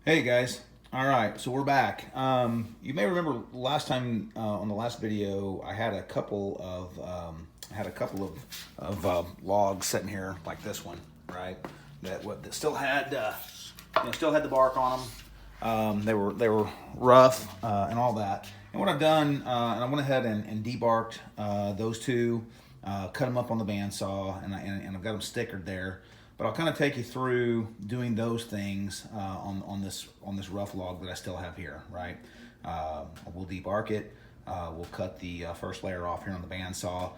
Hey guys. All right, so we're back. You may remember last time on the last video, I had a couple of logs sitting here like this one, right? That still had still had the bark on them. They were rough and all that. And what I've done, and I went ahead and debarked those two, cut them up on the bandsaw, and I've got them stickered there. But I'll kind of take you through doing those things on this rough log that I still have here, right? We'll debark it. We'll cut the first layer off here on the bandsaw,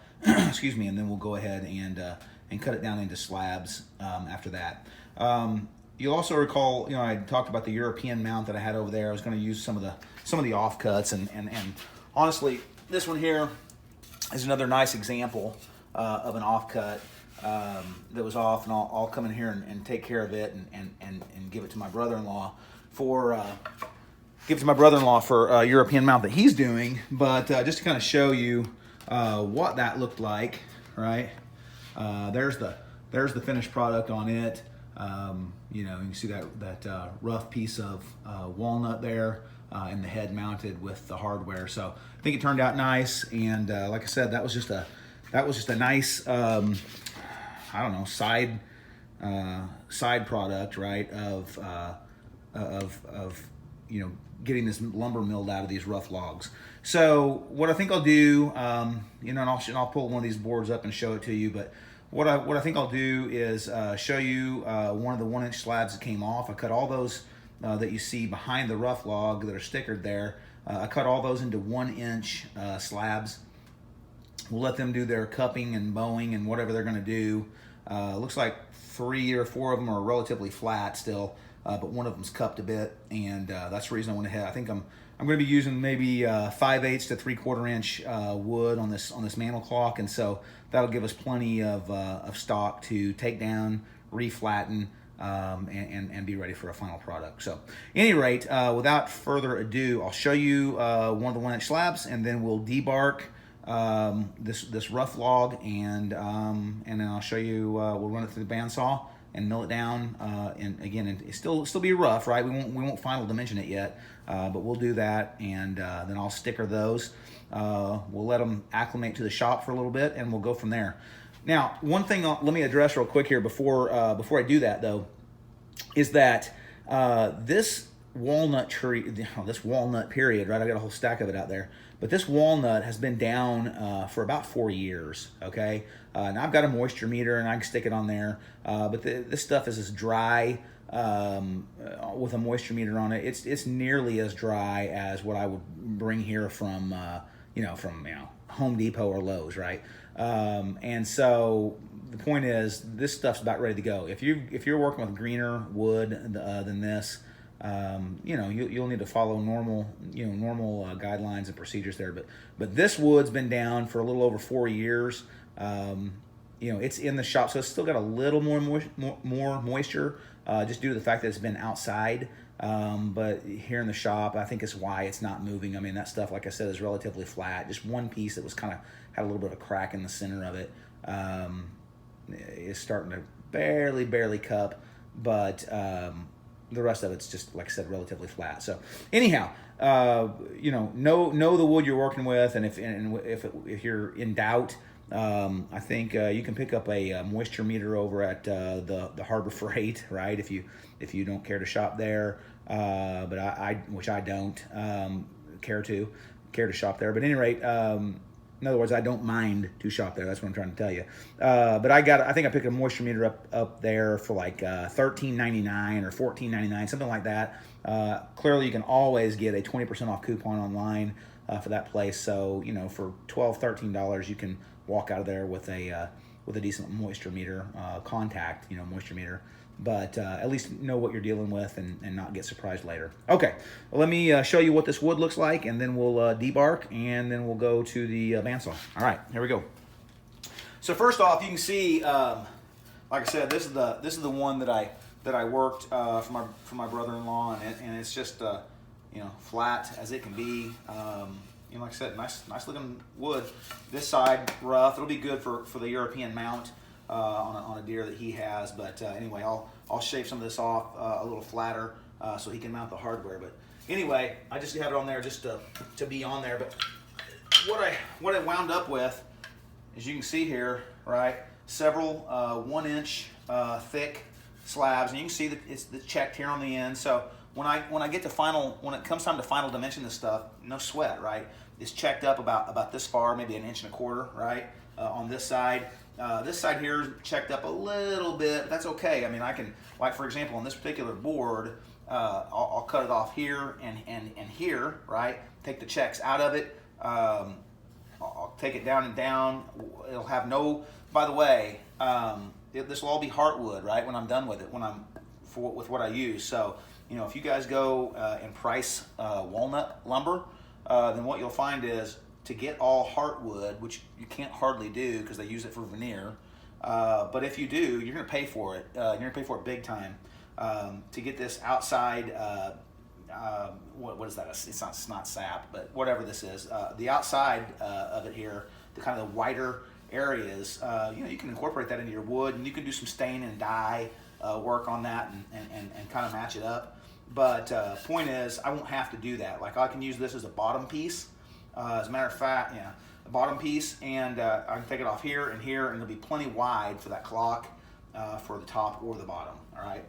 excuse me, and then we'll go ahead and cut it down into slabs after that. You'll also recall, I talked about the European mount that I had over there. I was going to use some of the offcuts, and honestly, this one here is another nice example of an offcut that was off, and I'll come in here and take care of it and give it to my brother-in-law for European mount that he's doing. But just to kind of show you what that looked like, right? There's the finished product on it. You can see that rough piece of walnut there, and the head mounted with the hardware. So I think it turned out nice, and like I said, that was just a nice I don't know, side product, right, of getting this lumber milled out of these rough logs. So what I think I'll do, and I'll pull one of these boards up and show it to you. But what I think I'll do is show you one of the 1-inch slabs that came off. I cut all those that you see behind the rough log that are stickered there. I cut all those into 1-inch slabs. We'll let them do their cupping and bowing and whatever they're going to do. Looks like 3 or 4 of them are relatively flat still, but one of them's cupped a bit, and that's the reason I went ahead. I think I'm going to be using maybe 5/8 to 3/4 inch wood on this mantle clock, and so that'll give us plenty of stock to take down, reflatten, and be ready for a final product. So, at any rate, without further ado, I'll show you one of the 1-inch slabs, and then we'll debark this rough log, and then I'll show you. We'll run it through the bandsaw and mill it down. And again, it still be rough, right? We won't final dimension it yet, but we'll do that, and then I'll sticker those. We'll let them acclimate to the shop for a little bit, and we'll go from there. Now, one thing let me address real quick here before I do that though, is that this walnut tree, this walnut period, right? I got a whole stack of it out there, but this walnut has been down for about 4 years. Okay, now I've got a moisture meter and I can stick it on there, but this stuff is as dry with a moisture meter on it. It's nearly as dry as what I would bring here from Home Depot or Lowe's, right? And so the point is, this stuff's about ready to go. If you're working with greener wood than this, you'll need to follow normal guidelines and procedures there. But this wood's been down for a little over 4 years. It's in the shop, so it's still got a little more moisture, just due to the fact that it's been outside. But here in the shop, I think it's why it's not moving. I mean, that stuff, like I said, is relatively flat. Just one piece that was kind of had a little bit of a crack in the center of it is starting to barely cup, but the rest of it's just, like I said, relatively flat. So anyhow, know the wood you're working with, and if you're in doubt, I think you can pick up a moisture meter over at the Harbor Freight, right? If you don't care to shop there, but which I don't care to shop there. But at any rate, in other words, I don't mind to shop there. That's what I'm trying to tell you. But I think I picked a moisture meter up there for like $13.99 or $14.99, something like that. Clearly, you can always get a 20% off coupon online for that place. So for $12, $13, you can walk out of there with a decent moisture meter, contact moisture meter. But at least know what you're dealing with and not get surprised later. Okay, well, let me show you what this wood looks like, and then we'll debark, and then we'll go to the bandsaw. All right, here we go. So first off, you can see, like I said, this is the one that I worked for my brother-in-law, and it's just flat as it can be. Like I said, nice looking wood. This side rough. It'll be good for the European mount on a deer that he has. But anyway, I'll shave some of this off a little flatter so he can mount the hardware. But anyway, I just have it on there just to be on there. But what I wound up with, as you can see here, right, several 1-inch thick slabs, and you can see that it's checked here on the end. So when I get to when it comes time to final dimension this stuff, no sweat, right? It's checked up about this far, maybe 1.25 inches, right? On this side. This side here is checked up a little bit, but that's okay. I mean, I can, like for example, on this particular board, I'll cut it off here and here, right? Take the checks out of it. I'll take it down and down. It'll have no, by the way, this will all be heartwood, right? When I'm done with it, with what I use. So, you know, if you guys go and price walnut lumber, then what you'll find is to get all heartwood, which you can't hardly do because they use it for veneer. But if you do, you're going to pay for it. You're going to pay for it big time. To get this outside, what is that? It's not sap, but whatever this is, the outside of it here, the kind of the whiter areas, you know, you can incorporate that into your wood, and you can do some stain and dye work on that and kind of match it up. But point is, I won't have to do that. Like, I can use this as a bottom piece. As a matter of fact, yeah, a bottom piece, and I can take it off here, and it'll be plenty wide for that clock for the top or the bottom. All right,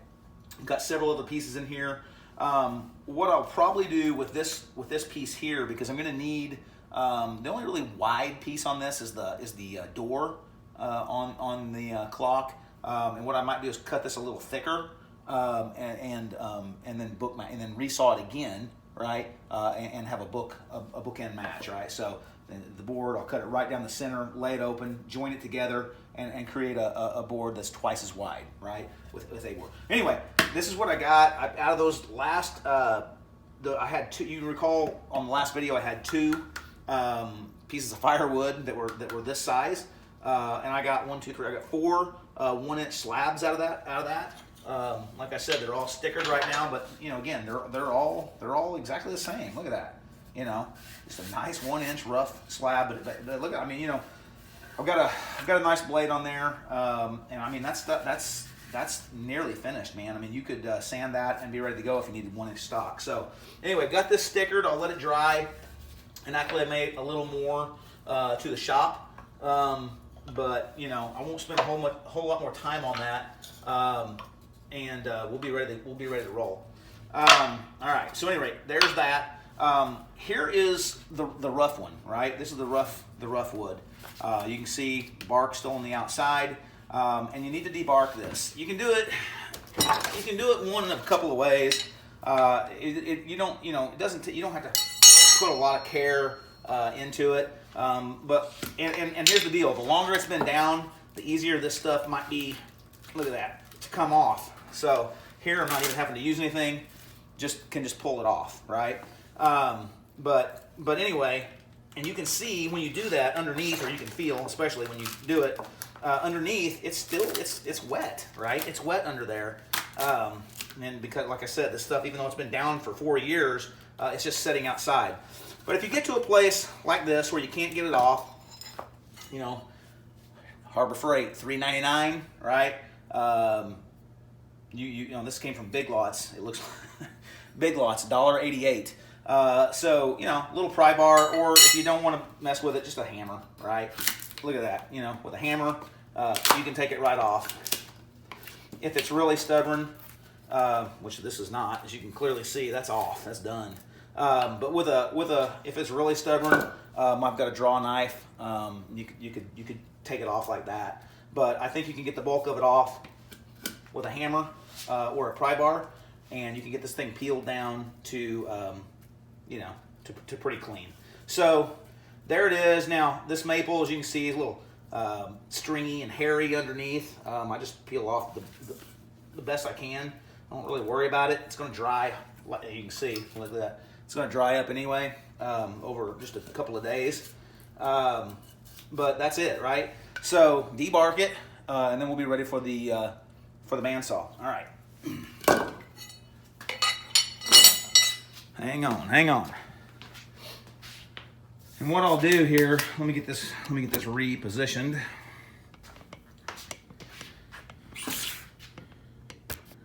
I've got several other pieces in here. What I'll probably do with this piece here, because I'm going to need the only really wide piece on this is the door on the clock, and what I might do is cut this a little thicker, and then resaw it again, right, and have a bookend match, right. So the board, I'll cut it right down the center, lay it open, join it together, and create a board that's twice as wide, right, with a board. Anyway, this is what I got out of those last. I had two. You recall on the last video I had two pieces of firewood that were this size, and I got 1, 2, 3. I got 4 1-inch slabs out of that. Like I said, they're all stickered right now, but you know, again, they're all exactly the same. Look at that. You know, just a nice 1-inch rough slab. But look at, I mean, you know, I've got a nice blade on there, and I mean that's nearly finished, man. I mean, you could sand that and be ready to go if you needed 1-inch stock. So anyway, got this stickered. I'll let it dry and acclimate a little more to the shop. But you know, I won't spend a whole lot more time on that. And we'll be ready to roll. All right. So anyway, there's that. Here is the rough one, right? This is the rough wood. You can see bark still on the outside, and you need to debark this. You can do it one in a couple of ways. You don't have to put a lot of care into it. But here's the deal: the longer it's been down, the easier this stuff might be. Look at that, to come off. So here I'm not even having to use anything, can just pull it off, right? But anyway, and you can see when you do that underneath, or you can feel, especially when you do it underneath, it's wet, right? It's wet under there, and because, like I said, this stuff, even though it's been down for 4 years, it's just sitting outside. But if you get to a place like this where you can't get it off, you know, Harbor Freight, $3.99, right? You know, this came from Big Lots. It looks Big Lots, $1.88. So, you know, a little pry bar, or if you don't want to mess with it, just a hammer, right? Look at that. You know, with a hammer, you can take it right off. If it's really stubborn, which this is not, as you can clearly see, that's off. That's done. But if it's really stubborn, I've got a draw knife. You could take it off like that. But I think you can get the bulk of it off with a hammer or a pry bar, and you can get this thing peeled down to to pretty clean. So there it is. Now this maple, as you can see, is a little stringy and hairy underneath. I just peel off the best I can. I don't really worry about it. It's going to dry, like you can see. Look at that. It's going to dry up anyway over just a couple of days. But that's it, right? So debark it, and then we'll be ready for the bandsaw. All right. Hang on. And what I'll do here, let me get this repositioned.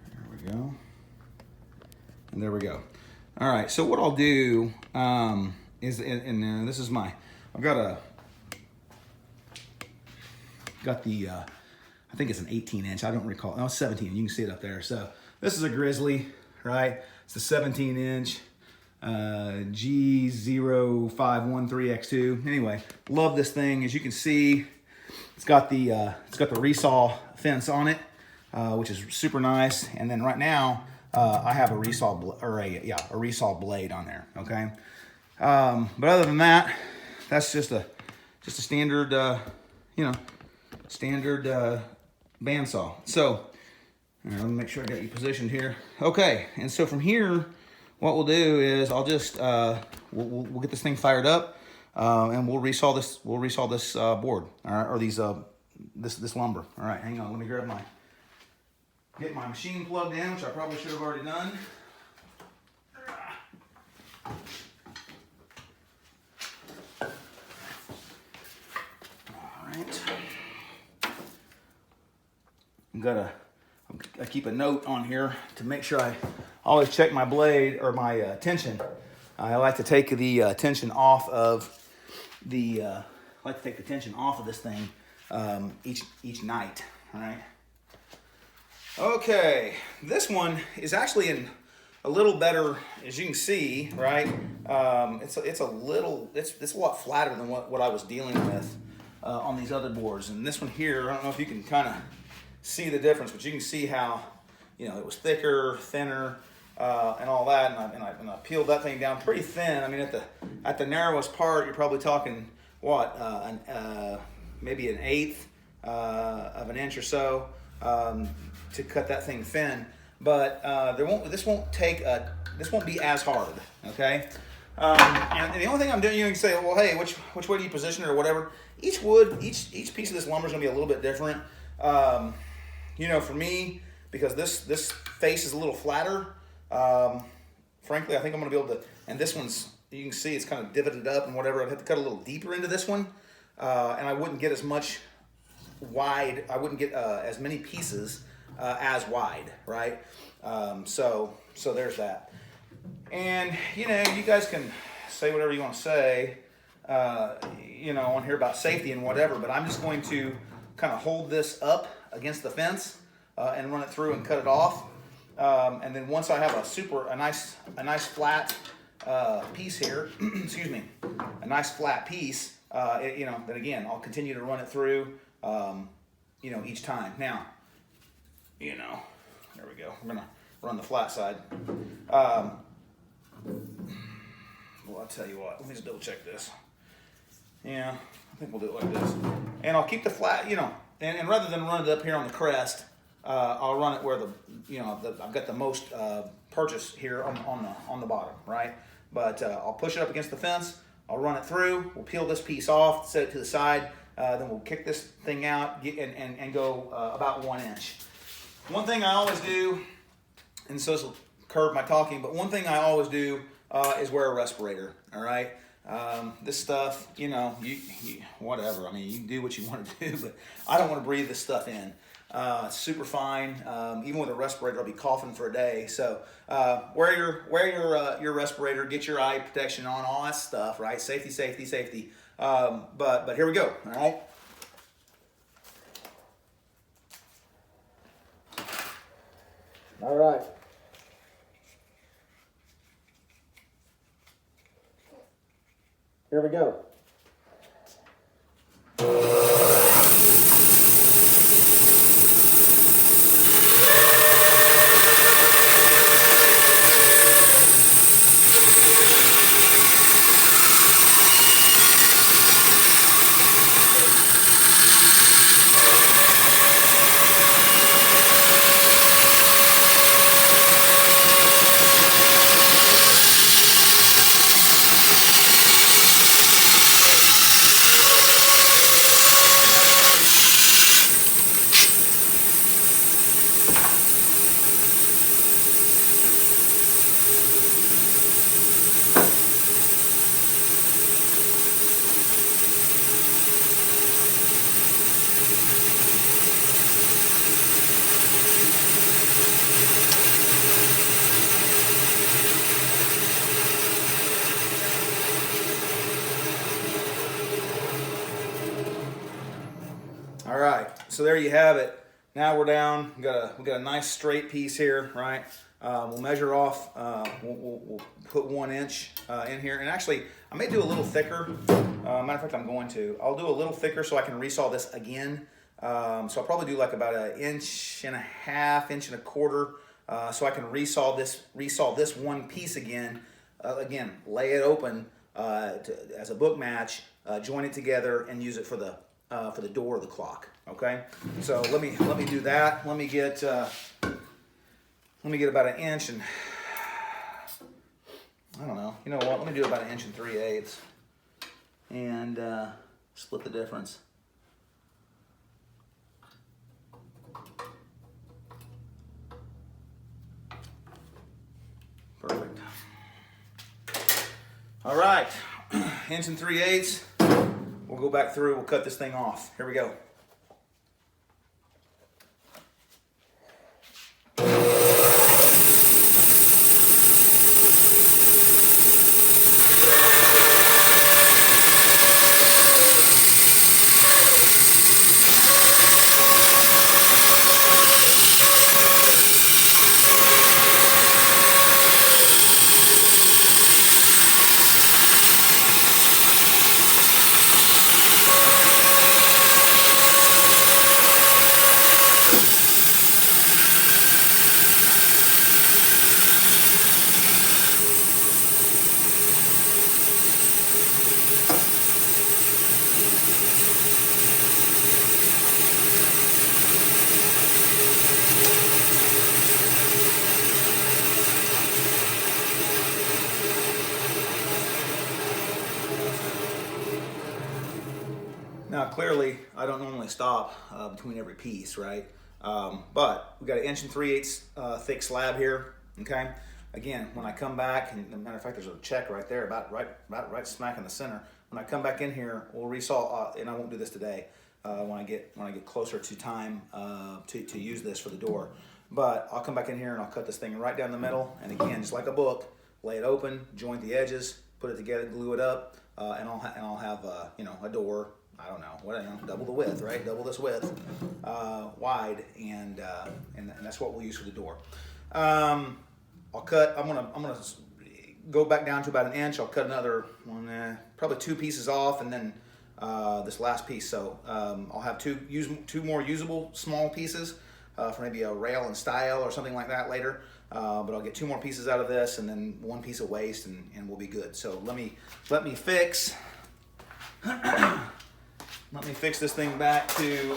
There we go. And there we go. All right, so what I'll do is, and this is I've got the, I think it's an 18 inch, I don't recall, no, it's 17, you can see it up there. So this is a Grizzly, right? It's the 17 inch G0513X2. Anyway, love this thing. As you can see, it's got the resaw fence on it, which is super nice. And then right now, I have a resaw a resaw blade on there. Okay, but other than that, that's just a standard standard bandsaw. So let me make sure I got you positioned here. Okay, and so from here, what we'll do is I'll just we'll get this thing fired up, and we'll resaw this board, all right, or these this lumber. All right, hang on. Let me get my machine plugged in, which I probably should have already done. All right. I keep a note on here to make sure I always check my blade or my tension. I like to take the tension off of this thing each night. All right. Okay, this one is actually in a little better, as you can see, right? It's a lot flatter than what I was dealing with on these other boards. And this one here, I don't know if you can kind of see the difference, but you can see how, it was thicker, thinner, and all that. And I peeled that thing down pretty thin. I mean, at the narrowest part, you're probably talking what, maybe an eighth of an inch or so. To cut that thing thin, but this won't be as hard, okay? And the only thing I'm doing, you can say, well, hey, which way do you position it or whatever? Each piece of this lumber is gonna be a little bit different. For me, because this face is a little flatter, frankly, I think I'm gonna be able to. And this one's, you can see it's kind of divoted up and whatever. I'd have to cut a little deeper into this one, and I wouldn't get as much wide. I wouldn't get as many pieces as wide, right? So there's that. And you guys can say whatever you want to say, on here about safety and whatever. But I'm just going to kind of hold this up against the fence and run it through and cut it off. And then once I have a nice flat piece here, excuse me, a nice flat piece, then again I'll continue to run it through. Each time. Now, there we go. We're gonna run the flat side. Well, I'll tell you what. Let me just double check this. Yeah, I think we'll do it like this. And I'll keep the flat, and rather than run it up here on the crest, I'll run it where I've got the most purchase here on the bottom, right? But I'll push it up against the fence. I'll run it through. We'll peel this piece off, set it to the side. Then we'll kick this thing out and go about 1 inch. One thing I always do, and so this will curb my talking, but one thing I always do is wear a respirator, all right? This stuff, whatever. I mean, you can do what you want to do, but I don't want to breathe this stuff in. It's super fine. Even with a respirator, I'll be coughing for a day. So wear your respirator, get your eye protection on, all that stuff, right? Safety, safety, safety. But here we go, all right? All right. Here we go. So there you have it. Now we're down. We got a nice straight piece here, right? We'll measure off. We'll put 1 inch in here, and actually I may do a little thicker. Matter of fact, I'm going to. I'll do a little thicker so I can resaw this again. So I'll probably do like about 1.5 inches, 1.25 inches, so I can resaw this one piece again. Again, lay it open as a book match, join it together, and use it for the door of the clock. Okay, so let me do that. Let me get about 1 inch and I don't know. You know what? Let me do about 1 3/8 inches and split the difference. Perfect. All right, 1 3/8 inches. We'll go back through. We'll cut this thing off. Here we go. Now clearly I don't normally stop between every piece, right? But we got 1 3/8 inches thick slab here, okay? Again, when I come back, and as a matter of fact, there's a check right there, about right smack in the center. When I come back in here, we'll resaw, and I won't do this today. When I get closer to time to use this for the door, but I'll come back in here and I'll cut this thing right down the middle. And again, just like a book, lay it open, joint the edges, put it together, glue it up, and I'll have you know, a door. I don't know, double the width, right? Double this width, wide, and that's what we'll use for the door. I'll cut. I'm gonna go back down to about 1 inch. I'll cut another one, probably 2 pieces off, and then this last piece. So I'll have two more usable small pieces for maybe a rail and style or something like that later. But I'll get 2 more pieces out of this, and then 1 piece of waste, and we'll be good. So let me fix. Let me fix this thing back to.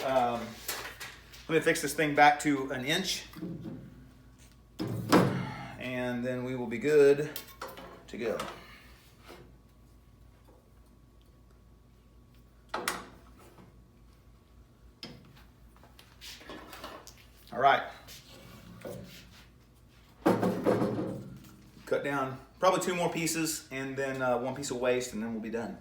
Let me fix this thing back to 1 inch, and then we will be good to go. All right. Cut down probably 2 more pieces, and then 1 piece of waste, and then we'll be done.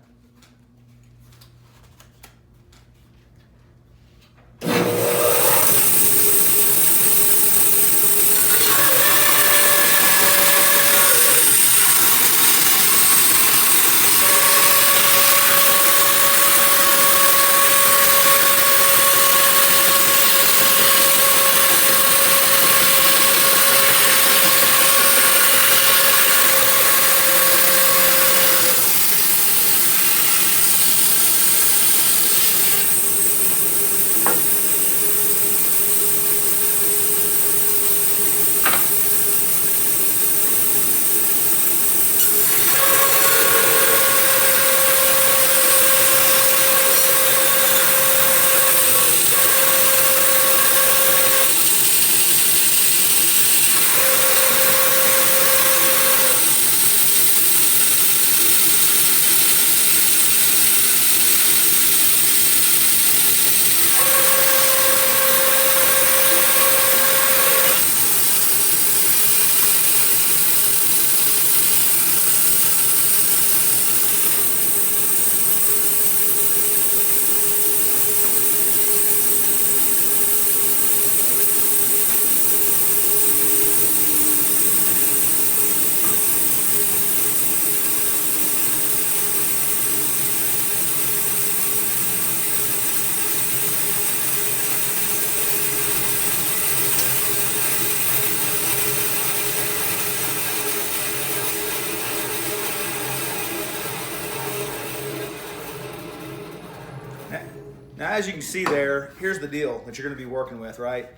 Now, as you can see there, here's the deal that you're going to be working with, right?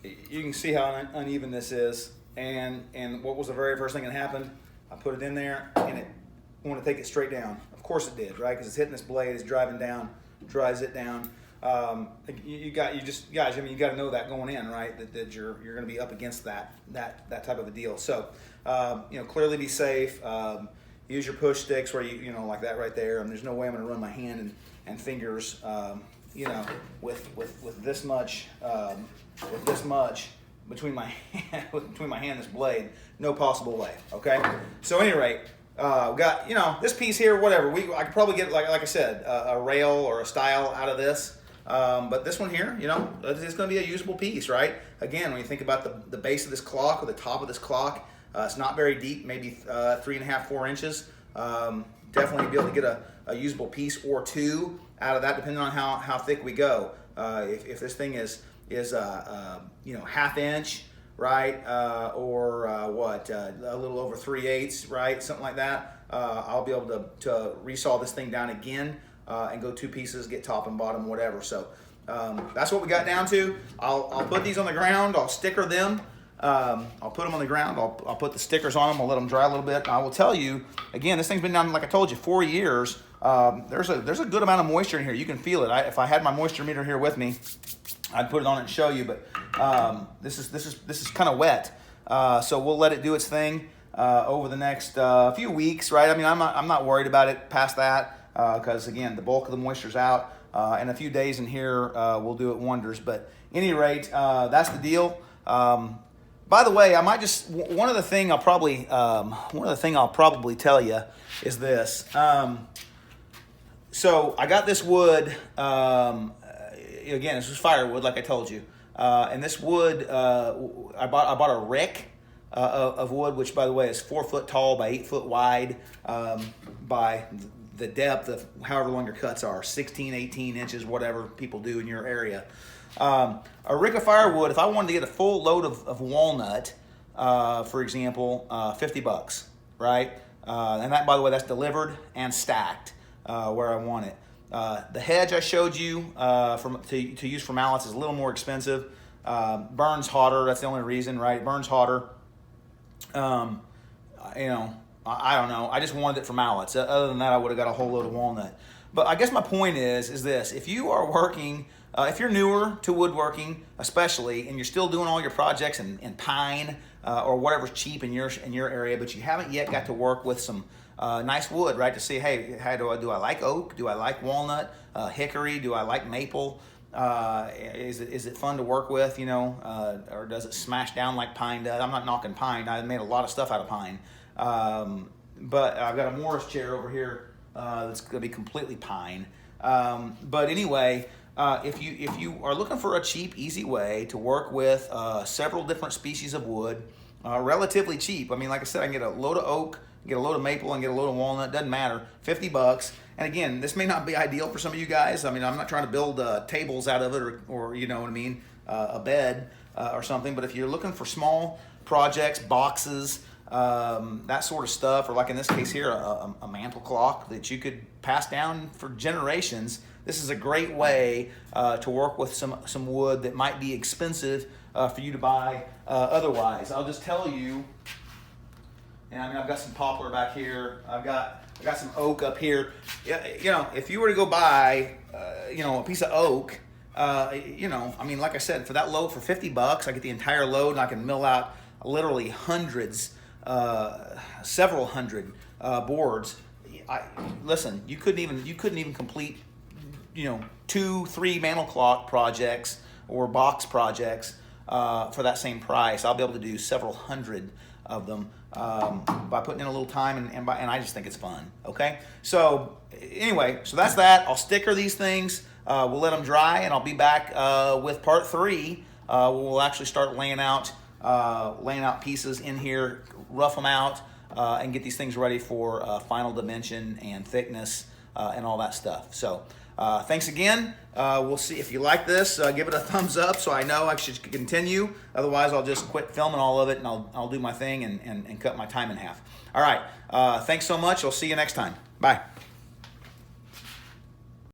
You can see how uneven this is, and what was the very first thing that happened? I put it in there, and it wanted to take it straight down. Of course it did, right? Because it's hitting this blade, it's driving down, drives it down. You got to know that going in, right? That you're going to be up against that type of a deal. So, clearly be safe. Use your push sticks where you like that right there. And there's no way I'm going to run my hand and fingers, with this much between my hand and this blade. No possible way. Okay. So, at any rate. We got, this piece here, whatever. I could probably get, like I said, a rail or a stile out of this. But this one here, it's going to be a usable piece, right? Again, when you think about the base of this clock or the top of this clock, it's not very deep, maybe 3.5, 4 inches. Definitely be able to get a usable piece or two out of that, depending on how thick we go. If this thing is half inch, right, or a little over 3/8, right, something like that, I'll be able to resaw this thing down again and go 2 pieces, get top and bottom, whatever. So that's what we got down to. I'll put these on the ground. I'll sticker them. I'll put them on the ground. I'll put the stickers on them. I'll let them dry a little bit. I will tell you, again, this thing's been down, like I told you, 4 years. There's a good amount of moisture in here. You can feel it. If I had my moisture meter here with me, I'd put it on it and show you. But this is kind of wet. So we'll let it do its thing over the next few weeks, right? I mean, I'm not worried about it past that because again, the bulk of the moisture's out. And a few days in here will do it wonders. But at any rate, that's the deal. By the way, I might just one other thing I'll probably tell you is this. So I got this wood. Again, this was firewood, like I told you. And this wood, I bought a rick of wood, which by the way is 4 foot tall by 8 foot wide, by the depth of however long your cuts are, 16, 18 inches, whatever people do in your area. A rick of firewood, if I wanted to get a full load of walnut, for example, $50, right? And that, by the way, that's delivered and stacked where I want it. The hedge I showed you to use for mallets is a little more expensive. Burns hotter, that's the only reason, right? Burns hotter. I don't know. I just wanted it for mallets. Other than that, I would have got a whole load of walnut. But I guess my point is this: if you are working, if you're newer to woodworking, especially, and you're still doing all your projects in pine or whatever's cheap in your area, but you haven't yet got to work with some nice wood, right? To see, hey, how do I like oak? Do I like walnut? Hickory? Do I like maple? Is it fun to work with? Or does it smash down like pine does? I'm not knocking pine. I made a lot of stuff out of pine. But I've got a Morris chair over here that's going to be completely pine. But anyway, if you are looking for a cheap, easy way to work with several different species of wood, relatively cheap. I mean, like I said, I can get a load of oak, get a load of maple, and get a load of walnut. Doesn't matter. $50. And again, this may not be ideal for some of you guys. I mean, I'm not trying to build tables out of it or you know what I mean, a bed or something. But if you're looking for small projects, boxes, that sort of stuff, or like in this case here, a mantle clock that you could pass down for generations, this is a great way to work with some wood that might be expensive for you to buy otherwise. I'll just tell you, and I mean, I've got some poplar back here. I've got some oak up here. If you were to go buy, a piece of oak, I mean, like I said, for that load for $50, I get the entire load and I can mill out literally hundreds, several hundred boards. Listen, you couldn't even complete, 2-3 mantle clock projects or box projects for that same price. I'll be able to do several hundred of them by putting in a little time and I just think it's fun. Okay, so anyway, so that's that. I'll sticker these things. We'll let them dry, and I'll be back with part 3. We'll actually start laying out pieces in here, rough them out, and get these things ready for final dimension and thickness and all that stuff. So thanks again. We'll see if you like this. Give it a thumbs up so I know I should continue. Otherwise, I'll just quit filming all of it and I'll do my thing and cut my time in half. All right. Thanks so much. I'll see you next time. Bye.